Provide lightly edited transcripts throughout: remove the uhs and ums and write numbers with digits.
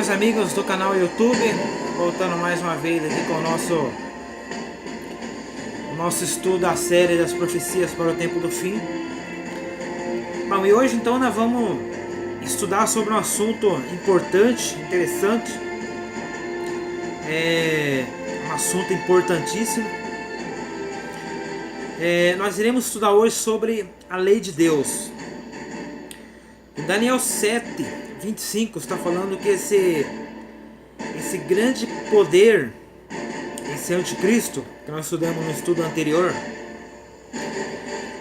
meus amigos do canal YouTube, voltando mais uma vez aqui com o nosso estudo da série das profecias para o tempo do fim. Bom, e hoje então nós vamos estudar sobre um assunto importante, interessante, um assunto importantíssimo. Nós iremos estudar hoje sobre a lei de Deus. Em Daniel 7:25 está falando que esse grande poder, esse anticristo, que nós estudamos no estudo anterior,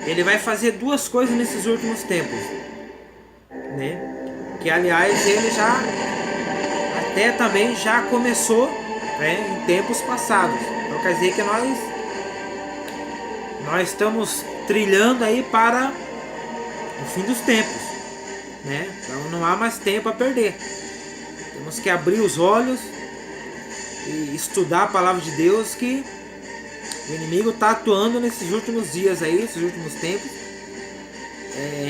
ele vai fazer duas coisas nesses últimos tempos, né? Que aliás ele também já começou, né, em tempos passados. Então quer dizer que nós estamos trilhando aí para o fim dos tempos, né? Então não há mais tempo a perder. Temos que abrir os olhos e estudar a palavra de Deus, que o inimigo está atuando nesses últimos dias aí, esses últimos tempos,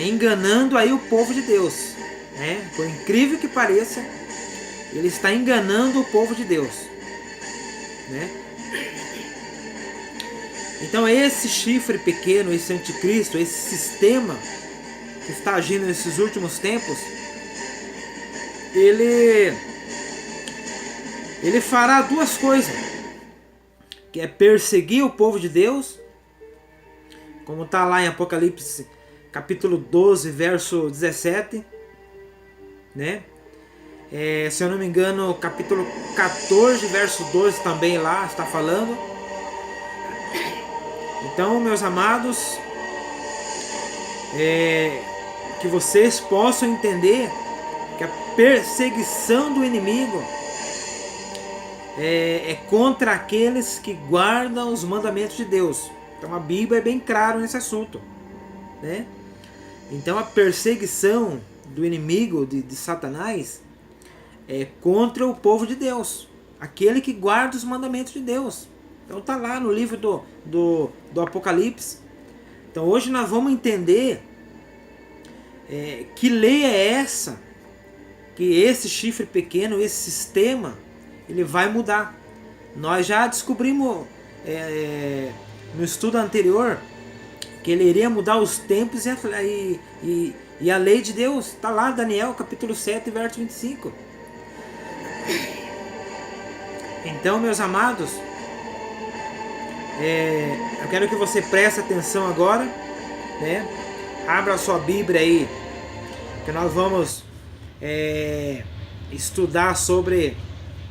enganando aí o povo de Deus, né? Por incrível que pareça, ele está enganando o povo de Deus, né? Então esse chifre pequeno, esse anticristo, esse sistema que está agindo nesses últimos tempos, ele fará duas coisas, que é perseguir o povo de Deus, como está lá em Apocalipse capítulo 12, verso 17, né? Se eu não me engano, capítulo 14, verso 12 também lá está falando. Então, meus amados, que vocês possam entender que a perseguição do inimigo é contra aqueles que guardam os mandamentos de Deus. Então a Bíblia é bem clara nesse assunto, né? Então a perseguição do inimigo de Satanás é contra o povo de Deus, aquele que guarda os mandamentos de Deus. Então está lá no livro do Apocalipse. Então hoje nós vamos entender que lei é essa, que esse chifre pequeno, esse sistema, ele vai mudar. Nós já descobrimos no estudo anterior que ele iria mudar os tempos e a lei de Deus. Está lá, Daniel capítulo 7, verso 25. Então, meus amados, eu quero que você preste atenção agora, né? Abra a sua Bíblia aí, que nós vamos estudar sobre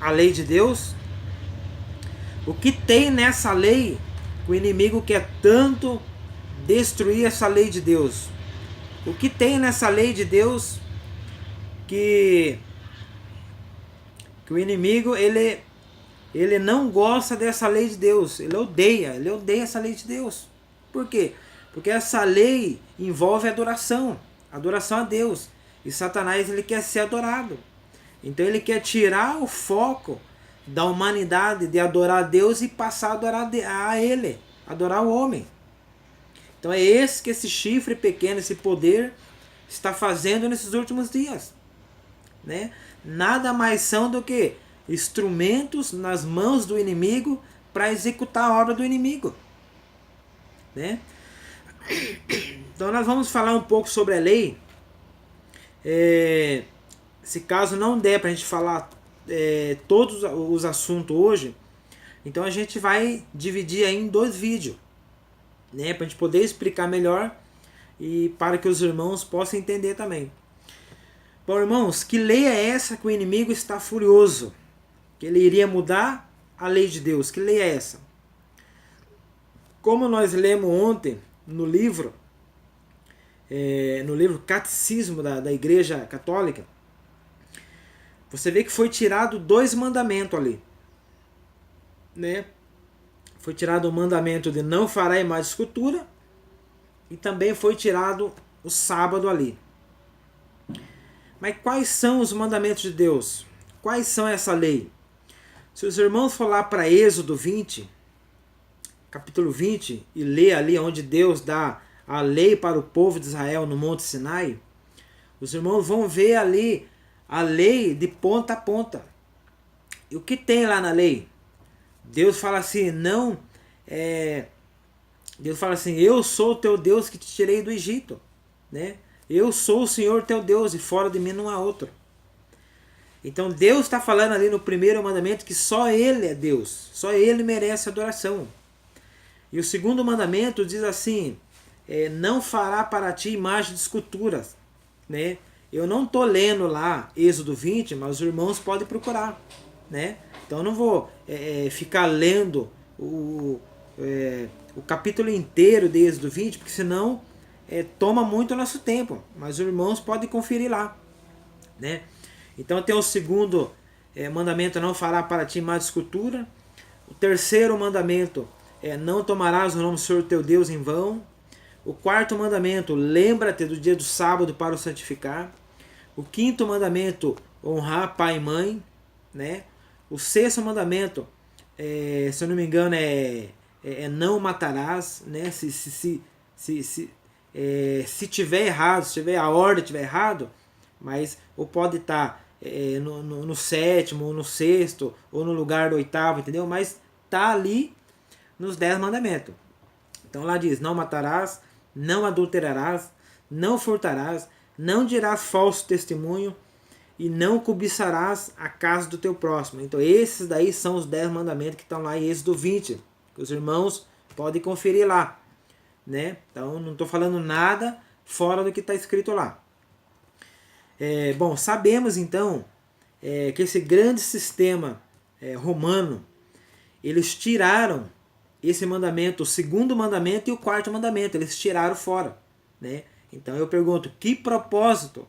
a lei de Deus. O que tem nessa lei? O inimigo quer tanto destruir essa lei de Deus. O que tem nessa lei de Deus que o inimigo ele não gosta dessa lei de Deus? Ele odeia essa lei de Deus. Por quê? Porque essa lei envolve adoração a Deus. E Satanás, ele quer ser adorado. Então ele quer tirar o foco da humanidade de adorar a Deus e passar a adorar a ele, adorar o homem. Então é esse que esse chifre pequeno, esse poder, está fazendo nesses últimos dias, né? Nada mais são do que instrumentos nas mãos do inimigo para executar a obra do inimigo, né? Então nós vamos falar um pouco sobre a lei. Se caso não der para a gente falar todos os assuntos hoje, então a gente vai dividir aí em 2 vídeos, né, para a gente poder explicar melhor e para que os irmãos possam entender também. Bom, irmãos, que lei é essa que o inimigo está furioso? Que ele iria mudar a lei de Deus. Que lei é essa? Como nós lemos ontem no livro Catecismo da Igreja Católica, você vê que foi tirado 2 mandamentos ali, né? Foi tirado o mandamento de não fará imagem de escultura e também foi tirado o sábado ali. Mas quais são os mandamentos de Deus? Quais são essa lei? Se os irmãos for lá para Êxodo 20, capítulo 20, e ler ali onde Deus dá a lei para o povo de Israel no Monte Sinai, os irmãos vão ver ali a lei de ponta a ponta. E o que tem lá na lei? Deus fala assim, Deus fala assim, eu sou o teu Deus que te tirei do Egito, né? Eu sou o Senhor teu Deus e fora de mim não há outro. Então Deus está falando ali no primeiro mandamento que só Ele é Deus, só Ele merece adoração. E o segundo mandamento diz assim, não fará para ti imagem de esculturas, né? Eu não estou lendo lá Êxodo 20, mas os irmãos podem procurar, né? Então eu não vou ficar lendo o capítulo inteiro de Êxodo 20, porque senão toma muito nosso tempo, mas os irmãos podem conferir lá, né? Então tem o segundo mandamento, não fará para ti imagem de escultura. O terceiro mandamento não tomarás o nome do Senhor teu Deus em vão. O quarto mandamento, lembra-te do dia do sábado para o santificar. O quinto mandamento, honrar pai e mãe, né? O sexto mandamento, se eu não me engano, não matarás, né? Se tiver errado, se tiver a ordem tiver errado, mas ou pode estar no sétimo, ou no sexto, ou no lugar do oitavo, entendeu? Mas tá ali nos 10 mandamentos. Então lá diz, não matarás, não adulterarás, não furtarás, não dirás falso testemunho e não cobiçarás a casa do teu próximo. Então esses daí são os 10 mandamentos que estão lá em Êxodo 20, que os irmãos podem conferir lá, né? Então não estou falando nada fora do que está escrito lá. Bom, sabemos então que esse grande sistema romano, eles tiraram esse mandamento, o segundo mandamento e o quarto mandamento, eles tiraram fora, né? Então eu pergunto, que propósito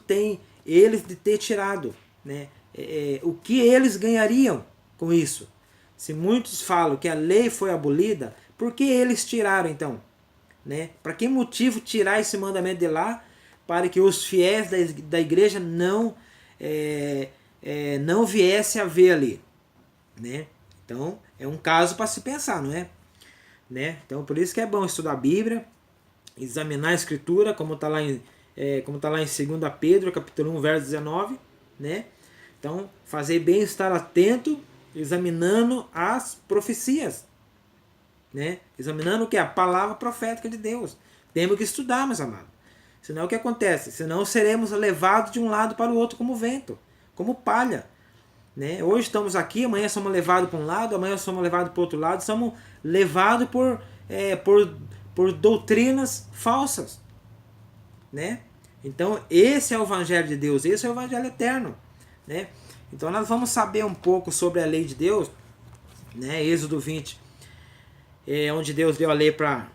tem eles de ter tirado, né? O que eles ganhariam com isso? Se muitos falam que a lei foi abolida, por que eles tiraram então? Né? Para que motivo tirar esse mandamento de lá? Para que os fiéis da igreja não viessem a ver ali, né? Então é um caso para se pensar, não é? Né? Então por isso que é bom estudar a Bíblia, examinar a Escritura, como está lá em 2 Pedro, capítulo 1, verso 19, né? Então fazer bem estar atento, examinando as profecias, né? Examinando o que é a palavra profética de Deus. Temos que estudar, meus amados. Senão o que acontece? Senão seremos levados de um lado para o outro como vento, como palha. Né? Hoje estamos aqui, amanhã somos levados para um lado, amanhã somos levados para o outro lado, somos levados por doutrinas falsas. Né? Então esse é o Evangelho de Deus, esse é o Evangelho eterno. Né? Então nós vamos saber um pouco sobre a lei de Deus, né? Êxodo 20, onde Deus deu a lei para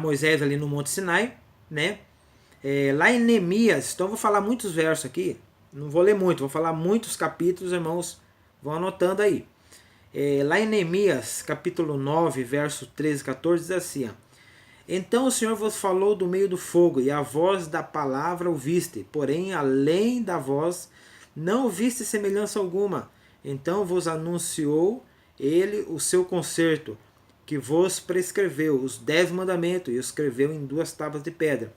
Moisés ali no Monte Sinai, né? Lá em Neemias, então eu vou falar muitos versos aqui, não vou ler muito, vou falar muitos capítulos, irmãos, vão anotando aí. Lá em Neemias, capítulo 9, verso 13 e 14, diz assim, ó, então o Senhor vos falou do meio do fogo, e a voz da palavra ouviste, porém além da voz não ouviste semelhança alguma. Então vos anunciou ele o seu concerto, que vos prescreveu os 10 mandamentos, e os escreveu em 2 tábuas de pedra.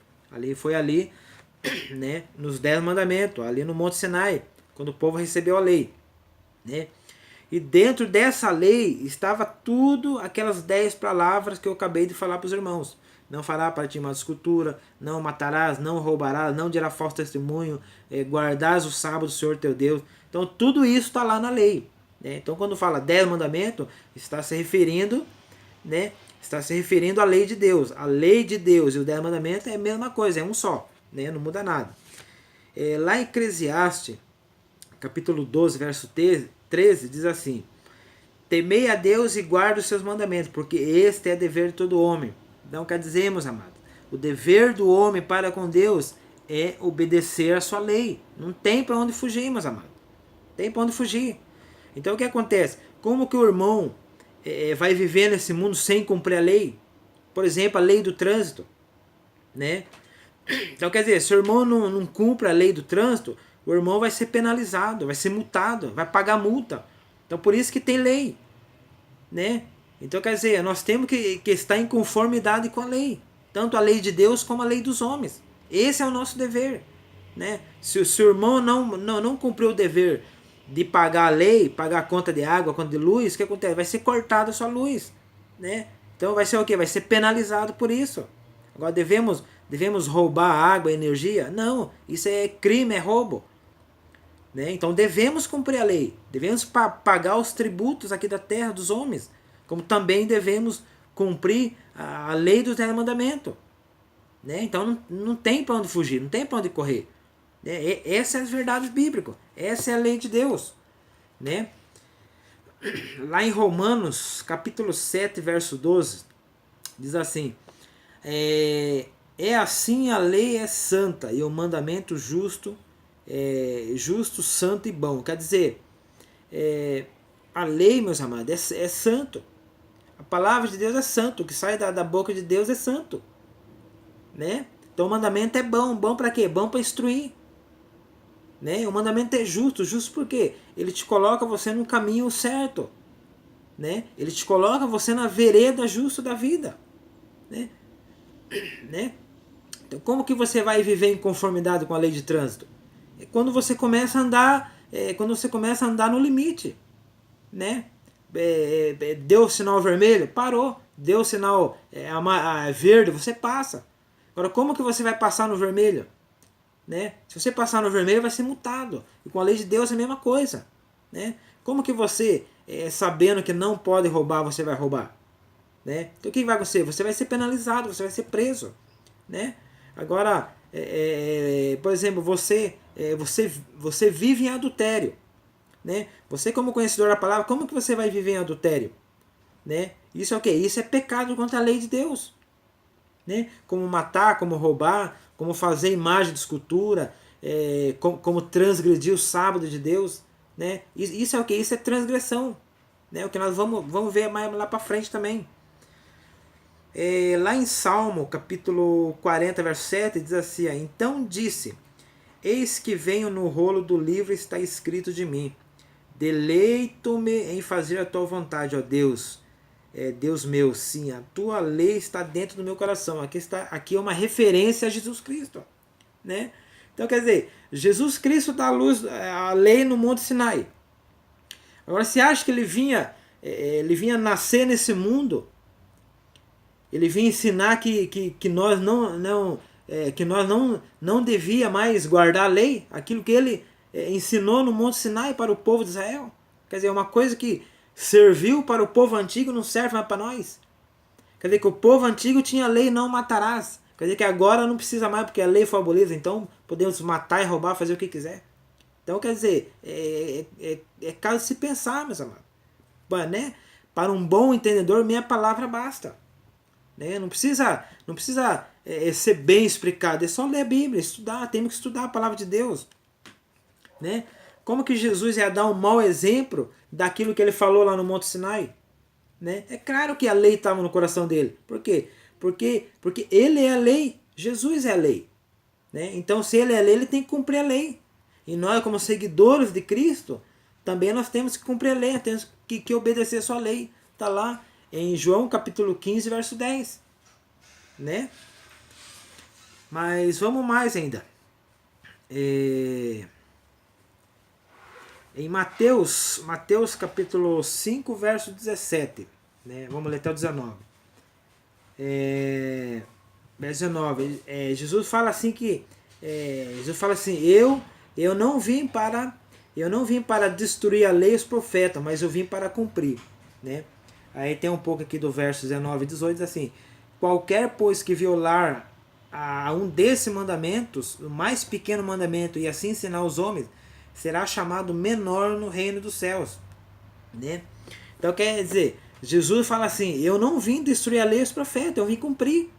Foi ali, né, nos 10 mandamentos, ali no Monte Sinai, quando o povo recebeu a lei. Né? E dentro dessa lei estava tudo aquelas 10 palavras que eu acabei de falar para os irmãos. Não fará para ti uma escultura, não matarás, não roubarás, não dirás falso testemunho, guardarás o sábado do Senhor teu Deus. Então tudo isso está lá na lei. Né? Então quando fala 10 mandamentos, está se referindo, né? Está se referindo à lei de Deus. A lei de Deus e os 10 mandamentos é a mesma coisa, é um só, né? Não muda nada. Lá em Eclesiastes, capítulo 12, verso 13, diz assim, temei a Deus e guarde os seus mandamentos, porque este é dever de todo homem. Então quer dizer, meus amados, o dever do homem para com Deus é obedecer a sua lei. Não tem para onde fugir, meus amados. Tem para onde fugir. Então o que acontece? Como que o irmão vai viver nesse mundo sem cumprir a lei? Por exemplo, a lei do trânsito. Né? Então quer dizer, se o irmão não cumpre a lei do trânsito, o irmão vai ser penalizado, vai ser multado, vai pagar multa. Então por isso que tem lei. Né? Então quer dizer, nós temos que estar em conformidade com a lei. Tanto a lei de Deus como a lei dos homens. Esse é o nosso dever. né? Se o seu irmão não cumpriu o dever de pagar a lei, pagar a conta de água, a conta de luz, o que acontece? Vai ser cortada a sua luz, né? Então vai ser o quê? Vai ser penalizado por isso. Agora devemos roubar água, energia? Não, isso é crime, é roubo. Né? Então devemos cumprir a lei, devemos pagar os tributos aqui da terra dos homens, como também devemos cumprir a lei do Dez Mandamentos. Né? Então não tem para onde fugir, não tem para onde correr. Né? Essa é a verdade bíblica, essa é a lei de Deus. Né? Lá em Romanos, capítulo 7, verso 12, diz assim: é assim a lei é santa e o mandamento justo, justo, santo e bom. Quer dizer, a lei, meus amados, é santo. A palavra de Deus é santo, o que sai da boca de Deus é santo. Né? Então o mandamento é bom. Bom para quê? Bom para instruir. Né? O mandamento é justo. Justo por quê? Ele te coloca você no caminho certo. Né? Ele te coloca você na vereda justa da vida. Né? Né? Então como que você vai viver em conformidade com a lei de trânsito? É quando você começa a andar, no limite. Né? Deu o sinal vermelho, parou. Deu o sinal verde, você passa. Agora, como que você vai passar no vermelho? Né? Se você passar no vermelho, vai ser multado. E com a lei de Deus é a mesma coisa. Né? Como que você, sabendo que não pode roubar, você vai roubar? Né? Então o que vai acontecer? Você vai ser penalizado, você vai ser preso. Né? Agora, por exemplo, você vive em adultério. Né? Você, como conhecedor da palavra, como que você vai viver em adultério? Né? Isso é o quê? Isso é pecado contra a lei de Deus. Né? Como matar, como roubar, como fazer imagem de escultura, como transgredir o sábado de Deus. Né? Isso é o que? Isso é transgressão. Né? O que nós vamos ver mais lá para frente também. Lá em Salmo, capítulo 40, verso 7, diz assim: então disse, eis que venho no rolo do livro, está escrito de mim. Deleito-me em fazer a tua vontade, ó Deus. Deus meu, sim, a tua lei está dentro do meu coração. Aqui é uma referência a Jesus Cristo. Né? Então quer dizer, Jesus Cristo dá a lei no Monte Sinai. Agora você acha que ele vinha nascer nesse mundo? Ele vinha ensinar que nós não devia mais guardar a lei, aquilo que ele ensinou no Monte Sinai para o povo de Israel. Quer dizer, uma coisa que serviu para o povo antigo não serve mais para nós. Quer dizer que o povo antigo tinha a lei não matarás. Quer dizer que agora não precisa mais porque a lei foi abolida, então podemos matar e roubar, fazer o que quiser. Então quer dizer, é caso de se pensar, meus amados. Né? Para um bom entendedor, minha palavra basta. Né? Não precisa ser bem explicado, é só ler a Bíblia, estudar, temos que estudar a palavra de Deus. Né? Como que Jesus ia dar um mau exemplo daquilo que ele falou lá no Monte Sinai? Né? É claro que a lei estava no coração dele. Por quê? Porque ele é a lei, Jesus é a lei. Né? Então se ele é a lei, ele tem que cumprir a lei. E nós, como seguidores de Cristo, também nós temos que cumprir a lei, temos que obedecer a sua lei. Está lá em João capítulo 15, verso 10. Né? Mas vamos mais ainda. Em Mateus capítulo 5, verso 17. Né? Vamos ler até o 19. Verso 19. Jesus fala assim eu não vim para destruir a lei e os profetas, mas eu vim para cumprir. Né? Aí tem um pouco aqui do verso 19 e 18, diz assim: qualquer, pois, que violar a um desses mandamentos, o mais pequeno mandamento, e assim ensinar os homens, será chamado menor no reino dos céus. Né? Então quer dizer, Jesus fala assim: eu não vim destruir a lei e os profetas, eu vim cumprir.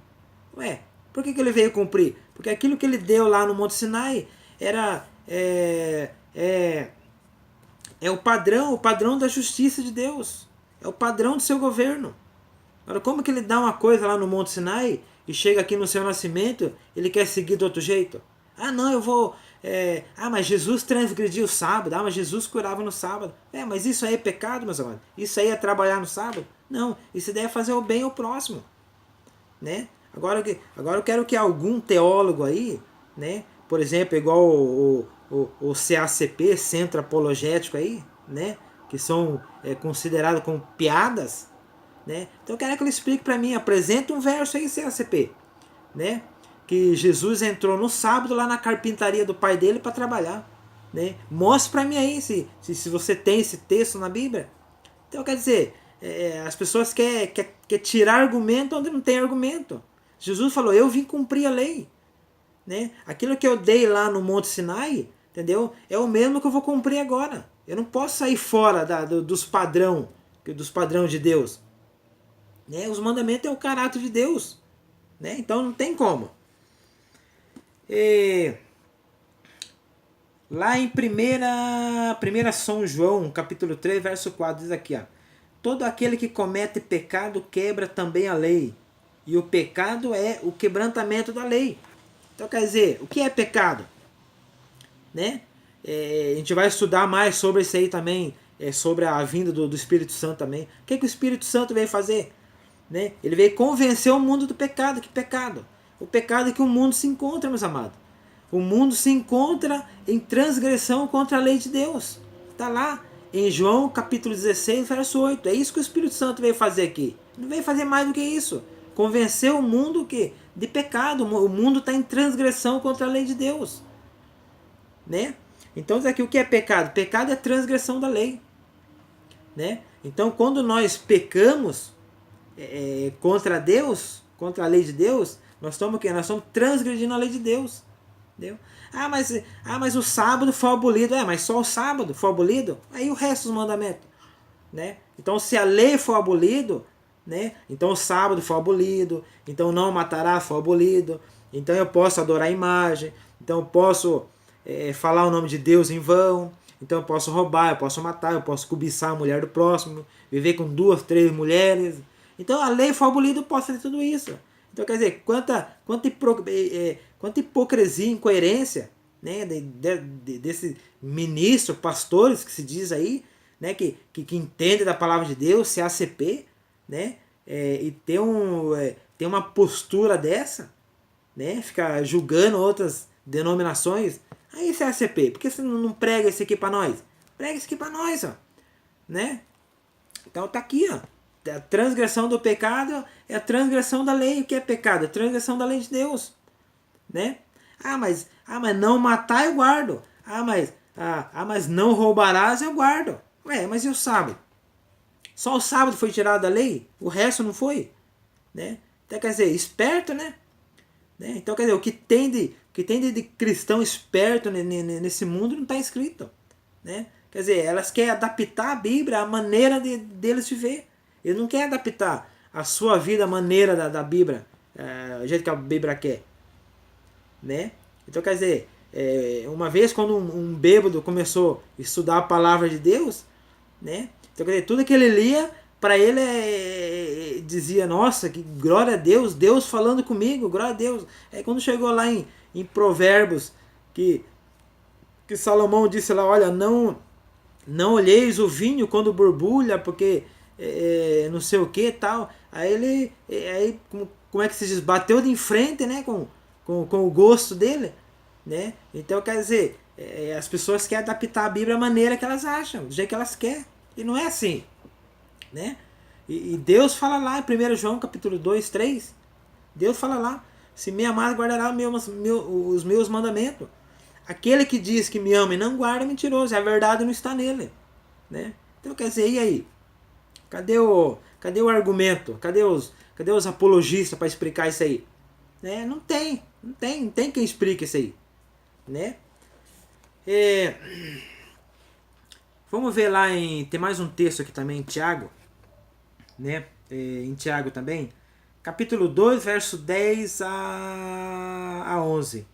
Ué, por que ele veio cumprir? Porque aquilo que ele deu lá no Monte Sinai era o padrão da justiça de Deus. É o padrão do seu governo. Agora, como que ele dá uma coisa lá no Monte Sinai e chega aqui no seu nascimento, ele quer seguir do outro jeito? Ah, não, eu vou... mas Jesus transgrediu o sábado. Ah, mas Jesus curava no sábado. Mas isso aí é pecado, meus amados? Isso aí é trabalhar no sábado? Não, isso daí é fazer o bem ao próximo. Né? Agora eu quero que algum teólogo aí, né, por exemplo, igual o CACP, Centro Apologético aí, né? Que são considerados como piadas, né? Então eu quero que ele explique para mim, apresenta um verso aí, CACP, né? Que Jesus entrou no sábado lá na carpintaria do pai dele para trabalhar, né? Mostre para mim aí se você tem esse texto na Bíblia. Então quer dizer, as pessoas querem tirar argumento onde não tem argumento. Jesus falou, eu vim cumprir a lei, né? Aquilo que eu dei lá no Monte Sinai, entendeu? É o mesmo que eu vou cumprir agora. Eu não posso sair fora dos padrões de Deus, né? Os mandamentos é o caráter de Deus, né? Então não tem como. Lá em 1 São João, capítulo 3, verso 4, diz aqui, ó, todo aquele que comete pecado quebra também a lei, e o pecado é o quebrantamento da lei. Então quer dizer, o que é pecado? Né? A gente vai estudar mais sobre isso aí também, sobre a vinda do Espírito Santo também. O que o Espírito Santo veio fazer? Né? Ele veio convencer o mundo do pecado. Que pecado? O pecado é que o mundo se encontra, meus amados. O mundo se encontra em transgressão contra a lei de Deus. Está lá em João capítulo 16, verso 8. É isso que o Espírito Santo veio fazer aqui. Não veio fazer mais do que isso. Convencer o mundo de pecado. O mundo está em transgressão contra a lei de Deus. Né? Então, aqui, o que é pecado? Pecado é transgressão da lei. Né? Então, quando nós pecamos contra Deus, contra a lei de Deus, nós estamos transgredindo a lei de Deus. Entendeu? Mas o sábado foi abolido. Mas só o sábado foi abolido? Aí o resto dos mandamentos. Né? Então, se a lei for abolido, né? Então o sábado foi abolido, então não matará foi abolido, então eu posso adorar a imagem, então eu posso falar o nome de Deus em vão, então eu posso roubar, eu posso matar, eu posso cobiçar a mulher do próximo, viver com 2, 3 mulheres. Então a lei foi abolida, eu posso fazer tudo isso. Então quer dizer, quanta hipocrisia, incoerência, né, desse ministro, pastores que se diz aí, né, que entende da palavra de Deus, CACP, né, e tem uma postura dessa, né, ficar julgando outras denominações. Aí CACP, por que você não prega esse aqui para nós? Prega esse aqui para nós, ó, né? Então tá aqui, ó. A transgressão do pecado é a transgressão da lei. O que é pecado? A transgressão da lei de Deus, né? Mas não matar eu guardo. Mas não roubarás eu guardo. Mas e o sábado? Só o sábado foi tirado da lei? O resto não foi? Né? Então quer dizer, esperto, né? Então quer dizer, o que tem de cristão esperto nesse mundo não está escrito, né? Quer dizer, elas querem adaptar a Bíblia à maneira deles viver. Eles não querem adaptar a sua vida à maneira da Bíblia, do jeito que a Bíblia quer, né? Então quer dizer, uma vez quando um bêbado começou a estudar a palavra de Deus, né? Então quer dizer, tudo que ele lia, para ele dizia, nossa, que glória a Deus, Deus falando comigo, glória a Deus. Aí quando chegou lá em Provérbios, que Salomão disse lá, olha, não olheis o vinho quando borbulha, porque não sei o que tal. Aí como é que se diz? Bateu de frente, né, com o gosto dele, né? Então quer dizer, as pessoas querem adaptar a Bíblia à maneira que elas acham, do jeito que elas querem. E não é assim, né? E Deus fala lá em 1 João capítulo 2, 3, Deus fala lá, se me amar, guardará os meus mandamentos. Aquele que diz que me ama e não guarda é mentiroso, a verdade não está nele, né? Então quer dizer, e aí? Cadê o argumento? Cadê os apologistas para explicar isso aí? Né? Não tem quem explique isso aí, né? Vamos ver lá tem mais um texto aqui também em Tiago, né? Em Tiago também, capítulo 2, verso 10 a 11.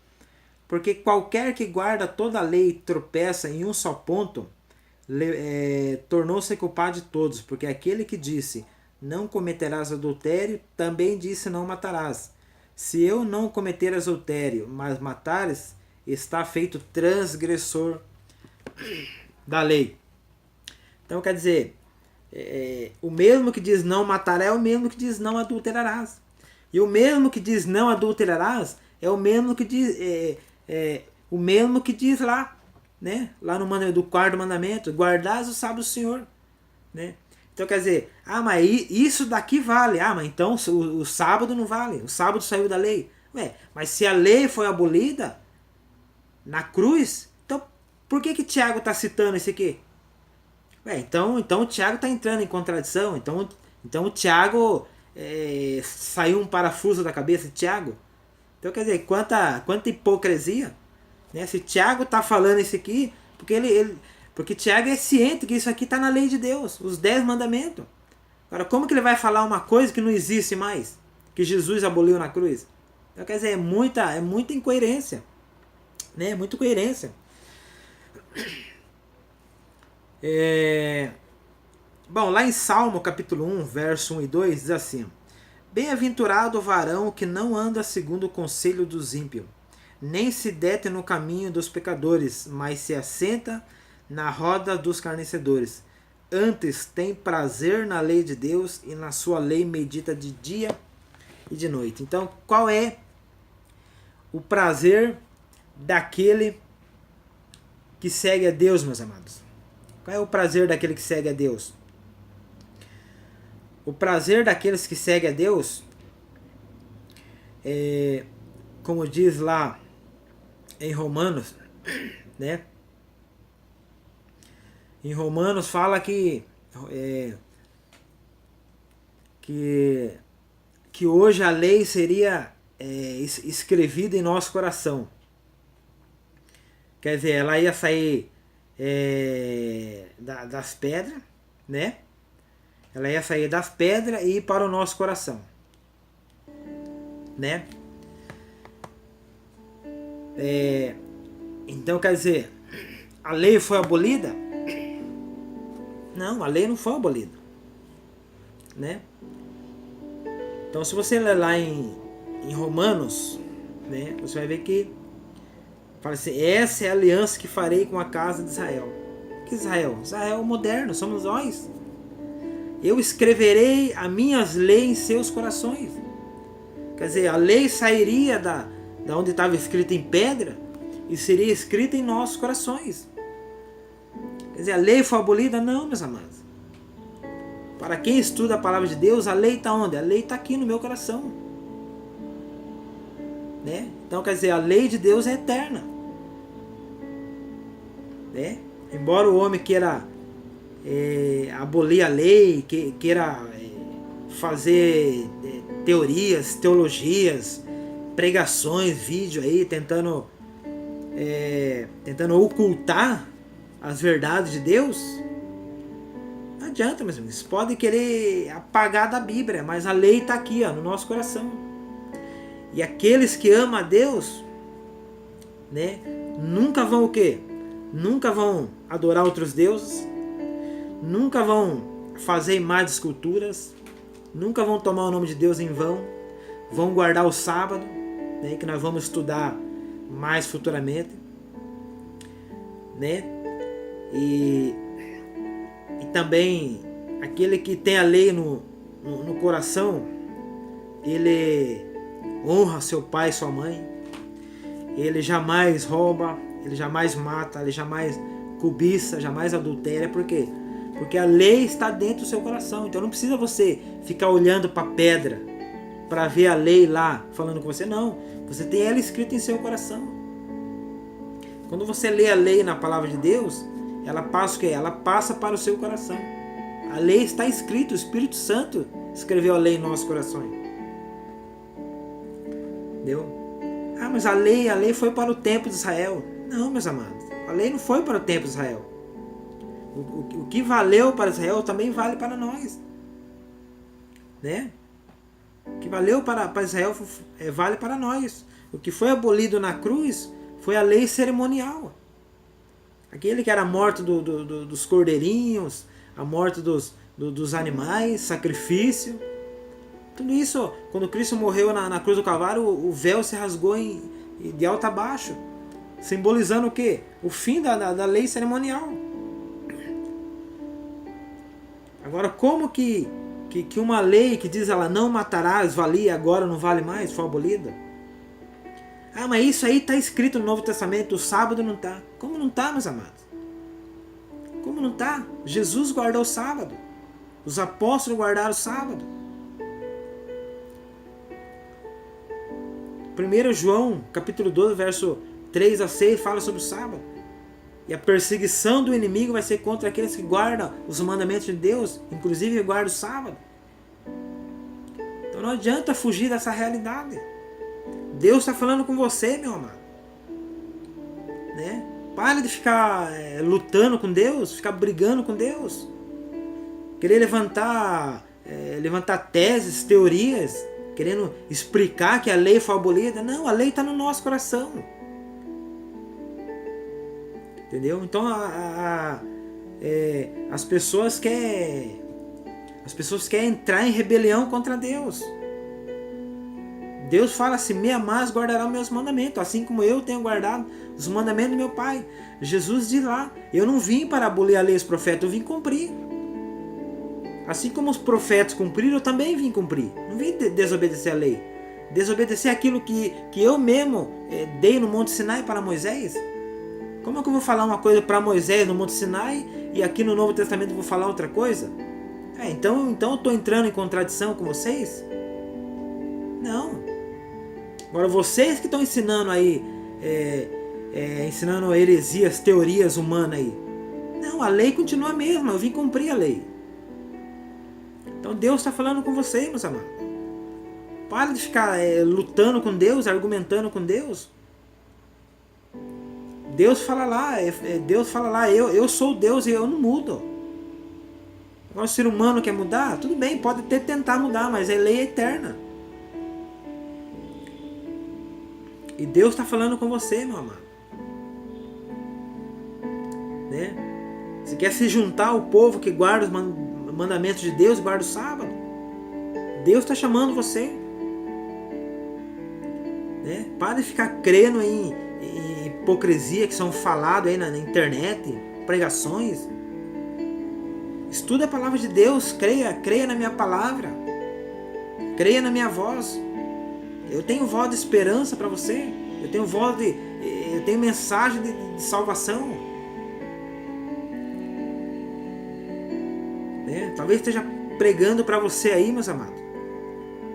Porque qualquer que guarda toda a lei e tropeça em um só ponto, tornou-se culpado de todos. Porque aquele que disse, não cometerás adultério, também disse, não matarás. Se eu não cometer adultério, mas matares, está feito transgressor da lei. Então quer dizer, o mesmo que diz não matarás é o mesmo que diz não adulterarás. E o mesmo que diz não adulterarás é o mesmo que diz o mesmo que diz lá, né? Lá no do quarto mandamento, guardais o sábado do Senhor, né? Então quer dizer, mas isso daqui vale. Mas então o sábado não vale. O sábado saiu da lei. Mas se a lei foi abolida na cruz, então por que Tiago está citando isso aqui? Então o Tiago está entrando em contradição. Então o Tiago saiu um parafuso da cabeça de Tiago. Então quer dizer, quanta hipocrisia, né? Se Tiago está falando isso aqui, porque Tiago é ciente que isso aqui está na lei de Deus, os 10 mandamentos. Agora, como que ele vai falar uma coisa que não existe mais, que Jesus aboliu na cruz? Então quer dizer, é muita incoerência, né? Muita incoerência. Bom, lá em Salmo capítulo 1, verso 1 e 2, diz assim: Bem-aventurado o varão que não anda segundo o conselho dos ímpios, nem se dete no caminho dos pecadores, mas se assenta na roda dos escarnecedores. Antes tem prazer na lei de Deus, e na sua lei medita de dia e de noite. Então, qual é o prazer daquele que segue a Deus, meus amados? Qual é o prazer daquele que segue a Deus? O prazer daqueles que seguem a Deus como diz lá em Romanos, né? Em Romanos fala que hoje a lei seria escrevida em nosso coração. Quer dizer, ela ia sair das pedras, né? Ela ia sair das pedras e ir para o nosso coração, né? Então quer dizer, a lei foi abolida? Não, a lei não foi abolida, né? Então se você ler lá em Romanos, né, você vai ver que fala assim: essa é a aliança que farei com a casa de Israel. Que Israel? Israel moderno, somos nós. Eu escreverei as minhas leis em seus corações. Quer dizer, a lei sairia da onde estava escrita em pedra e seria escrita em nossos corações. Quer dizer, a lei foi abolida? Não, meus amados. Para quem estuda a palavra de Deus, a lei está onde? A lei está aqui no meu coração, né? Então quer dizer, a lei de Deus é eterna, né? Embora o homem queira abolir a lei, queira fazer teorias, teologias, pregações, vídeo aí, tentando ocultar as verdades de Deus, não adianta, meus amigos. Podem querer apagar da Bíblia, mas a lei está aqui, no nosso coração. E aqueles que amam a Deus, né, nunca vão o quê? Nunca vão adorar outros deuses, nunca vão fazer imagens de esculturas, nunca vão tomar o nome de Deus em vão, vão guardar o sábado, né, que nós vamos estudar mais futuramente, né? E também aquele que tem a lei no coração, ele honra seu pai e sua mãe, ele jamais rouba, ele jamais mata, ele jamais cobiça, jamais adultera. Por quê? Porque a lei está dentro do seu coração. Então não precisa você ficar olhando para a pedra para ver a lei lá falando com você. Não, você tem ela escrita em seu coração. Quando você lê a lei na palavra de Deus, ela passa o quê? Ela passa para o seu coração. A lei está escrita, o Espírito Santo escreveu a lei em nossos corações. Entendeu? Mas a lei foi para o tempo de Israel. Não, meus amados, a lei não foi para o tempo de Israel. O que valeu para Israel também vale para nós, né? O que valeu para Israel vale para nós. O que foi abolido na cruz foi a lei cerimonial. Aquele que era a morte dos cordeirinhos, a morte dos animais, sacrifício. Tudo isso, quando Cristo morreu na cruz do Calvário, o véu se rasgou de alto a baixo, simbolizando o quê? O fim da lei cerimonial. Agora, como que uma lei que diz ela não matarás valia, agora não vale mais, foi abolida? Ah, mas isso aí está escrito no Novo Testamento, o sábado não está. Como não está, meus amados? Como não está? Jesus guardou o sábado. Os apóstolos guardaram o sábado. 1 João, capítulo 12, verso 3 a 6, fala sobre o sábado. E a perseguição do inimigo vai ser contra aqueles que guardam os mandamentos de Deus, inclusive guardam o sábado. Então não adianta fugir dessa realidade. Deus está falando com você, meu amado. Né? Pare de ficar lutando com Deus, ficar brigando com Deus. Querer levantar teses, teorias, querendo explicar que a lei foi abolida. Não, a lei está no nosso coração. Entendeu? Então as pessoas querem entrar em rebelião contra Deus. Deus fala assim: me amas, guardará meus mandamentos, assim como eu tenho guardado os mandamentos do meu Pai. Jesus diz lá: eu não vim para abolir a lei e os profetas, eu vim cumprir. Assim como os profetas cumpriram, eu também vim cumprir. Não vim desobedecer a lei. Desobedecer aquilo que eu mesmo dei no Monte Sinai para Moisés. Como é que eu vou falar uma coisa para Moisés no Monte Sinai e aqui no Novo Testamento eu vou falar outra coisa? Então eu estou entrando em contradição com vocês? Não. Agora vocês que estão ensinando aí, ensinando heresias, teorias humanas aí. Não, a lei continua a mesma, eu vim cumprir a lei. Então Deus está falando com vocês, meus amados. Para de ficar lutando com Deus, argumentando com Deus. Deus fala lá, eu sou Deus e eu não mudo. Agora o ser humano quer mudar? Tudo bem, pode até tentar mudar, mas a lei é eterna. E Deus está falando com você, meu amado. Né? Você quer se juntar ao povo que guarda os mandamentos de Deus, guarda o sábado? Deus está chamando você. Né? Para de ficar crendo em hipocrisia que são faladas aí na internet, pregações. Estuda a palavra de Deus, creia na minha palavra. Creia na minha voz. Eu tenho voz de esperança para você. Eu tenho mensagem de salvação. Né? Talvez esteja pregando para você aí, meus amados.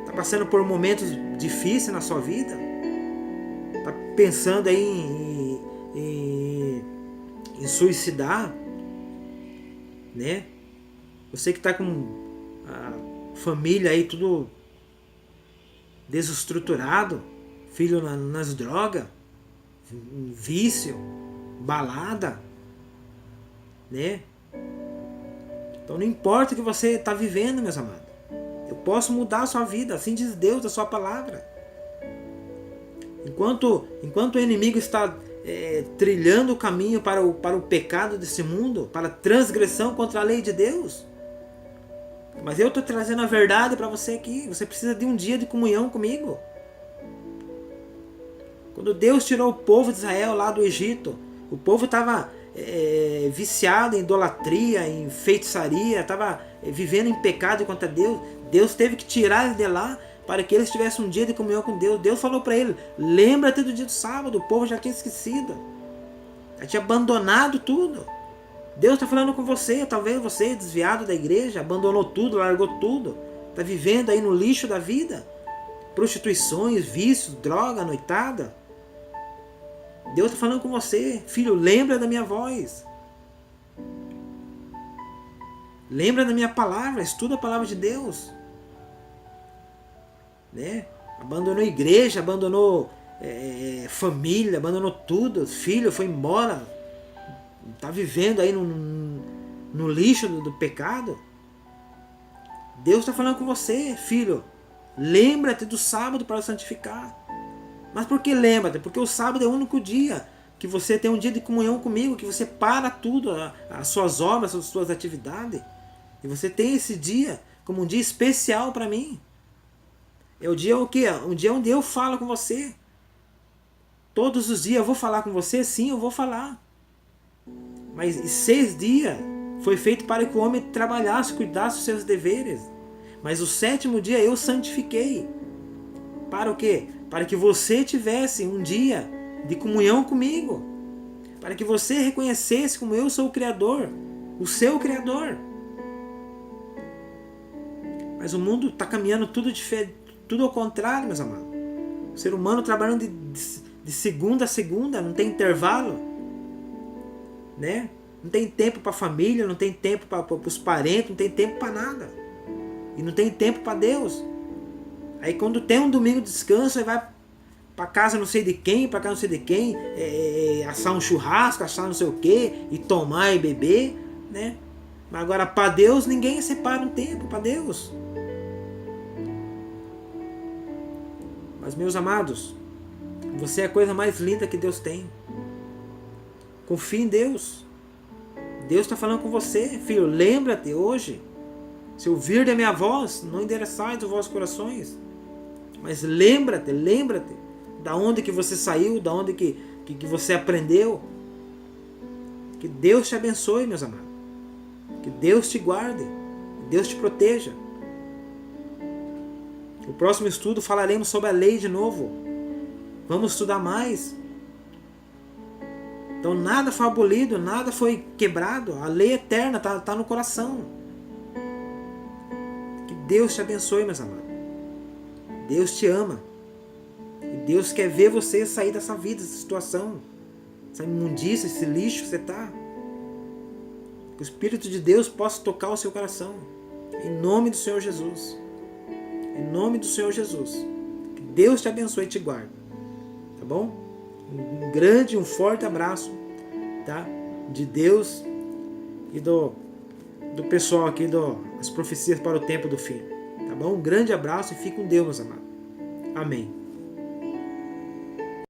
Está passando por momentos difíceis na sua vida. Está pensando aí em suicidar. Né? Você que está com a família aí tudo desestruturado, filho nas drogas, vício, balada, né? Então não importa o que você está vivendo, meus amados. Eu posso mudar a sua vida, assim diz Deus, a sua palavra. Enquanto o inimigo está trilhando o caminho para o pecado desse mundo, para a transgressão contra a lei de Deus. Mas eu estou trazendo a verdade para você aqui. Você precisa de um dia de comunhão comigo. Quando Deus tirou o povo de Israel lá do Egito, o povo estava viciado em idolatria, em feitiçaria, estava vivendo em pecado contra Deus. Deus teve que tirar eles de lá para que eles tivessem um dia de comunhão com Deus. Deus falou para ele: lembra-te do dia do sábado. O povo já tinha esquecido, já tinha abandonado tudo. Deus está falando com você. Talvez você, desviado da igreja, abandonou tudo, largou tudo, está vivendo aí no lixo da vida, prostituições, vícios, droga, noitada. Deus está falando com você: filho, lembra da minha voz, lembra da minha palavra, estuda a palavra de Deus. Né? Abandonou a igreja, abandonou família, abandonou tudo, filho foi embora, está vivendo aí no lixo do pecado. Deus está falando com você: filho, lembra-te do sábado para santificar. Mas por que lembra-te? Porque o sábado é o único dia que você tem um dia de comunhão comigo, que você para tudo, as suas obras, as suas atividades, e você tem esse dia como um dia especial para mim. É o dia o quê? Um dia onde eu falo com você. Todos os dias eu vou falar com você? Sim, eu vou falar. Mas 6 dias foi feito para que o homem trabalhasse, cuidasse dos seus deveres. Mas o 7º dia eu santifiquei. Para o quê? para que você tivesse um dia de comunhão comigo, para que você reconhecesse como eu sou o Criador, o seu Criador. Mas o mundo está caminhando tudo ao contrário, meus amados. O ser humano trabalhando de segunda a segunda, não tem intervalo, né? Não tem tempo para a família, não tem tempo para os parentes, não tem tempo para nada. E não tem tempo para Deus. Aí quando tem um domingo de descanso, aí vai para casa não sei de quem, para casa não sei de quem, assar um churrasco, assar não sei o que, e tomar e beber, né? Mas agora para Deus ninguém separa um tempo para Deus. Mas meus amados, você é a coisa mais linda que Deus tem. Confie em Deus. Deus está falando com você, filho. Lembra-te hoje. Se ouvir da minha voz, não endereçais os vossos corações. Mas lembra-te da onde que você saiu, da onde que você aprendeu. Que Deus te abençoe, meus amados. Que Deus te guarde. Que Deus te proteja. No próximo estudo falaremos sobre a lei de novo. Vamos estudar mais. Então nada foi abolido, nada foi quebrado. A lei eterna está no coração. Que Deus te abençoe, meus amados. Deus te ama. E Deus quer ver você sair dessa vida, dessa situação. Essa imundícia, esse lixo que você está. Que o Espírito de Deus possa tocar o seu coração. Em nome do Senhor Jesus. Em nome do Senhor Jesus. Que Deus te abençoe e te guarde. Tá bom? Um grande, um forte abraço, tá? De Deus e do pessoal aqui das profecias para o tempo do fim. Tá bom? Um grande abraço e fique com Deus, meus amados. Amém.